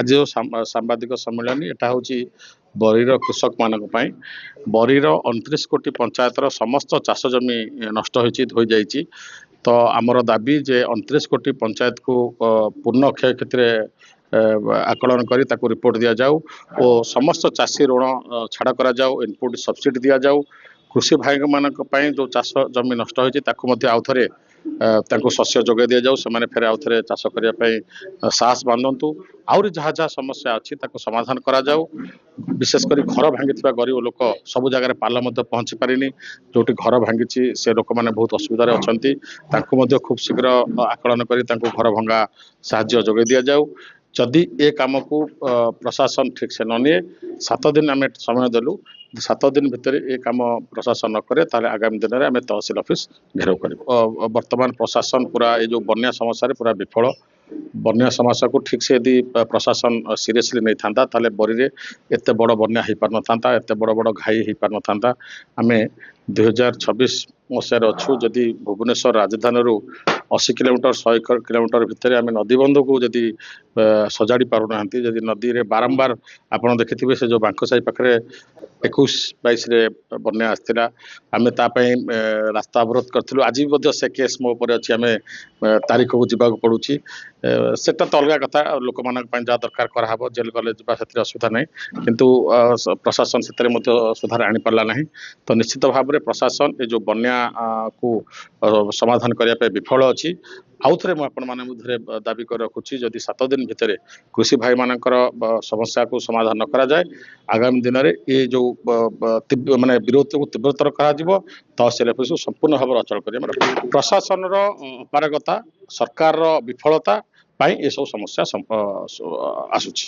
आज जो सांबादिक सम्मेलन एटा हूँ बरीर कृषक मान बरीर 29 कोटी पंचायतर समस्त चाष जमी नष्ट हो जाइए। तो आमर दाबी जे 29 कोटी पंचायत को पूर्ण क्षय क्षति आकलन कर रिपोर्ट दि जाऊ और समस्त चाषी ऋण छाड़ करा जाऊ, इनपुट सब्सिडी दि जाऊ। कृषि भाई मान जो चाष जमी नष्ट होती आउ थे शस्य जोगे दि जाऊ, से फेर आउ थे चाष करने साहस बांधतु। आहरी जहाँ जहाँ समस्या अच्छी समाधान करा जाऊ। विशेषकर घर भांगी गरीब लोक सब जगह पाल पहुँची पारिनी, जो घर भांगी से लोक मैंने बहुत असुविधा अच्छा खूब शीघ्र आकलन कर घर भंगा साहाय्य जोगे दि जाऊ। जदि ए काम को प्रशासन ठीक से न निए 7 दिन आम समय देलु, 7 दिन भितर ये काम प्रशासन न करे ताले आगामी दिन में आम तहसिल ऑफिस घेराव कर। वर्तमान प्रशासन पूरा ये जो बन्या समस्या पूरा विफल। बन्या समस्या को ठीक से यदि प्रशासन सीरियसली नहीं था ताले बरी रे एते बड़ बन्या हो पार न था, एते बड़ बड़ घाई हो पार न था। आम 2026 मसीहार अच्छू जदि भुवनेश्वर राजधानी 80 किलोमीटर 100 किलोमीटर भितर आम नदीबंध को जदि सजाड़ी पारना, जदि नदी रे बारंबार आपड़ देखिथे से जो बांकसाही पाखे 21-22 बन्या आसला, आम तापाई रास्ता अवरोध करूँ। आज भी से केस मो पर अच्छी आम तारीख को जावाक पड़ुची, सेटा तो अलग कथा। लोक मान जहाँ दरकार कराव जेल गले से असुविधा ना, किंतु प्रशासन से सुधार आनी पार्ला ना। तो निश्चित भाव में प्रशासन ये जो बन्या को समाधान करने विफल अच्छी। आउ थे मुझे दाबी कर रखुच्छी जदि 7 दिन भितर कृषि भाई मानकर समस्या को समाधान न करा जाए, आगामी दिन में ये जो माने विरोध को तीव्रतर करा तहसिल ऑफिस को संपूर्ण भाव अचल कर। प्रशासन अपारगता सरकार विफलता ये सब समस्या आसुची।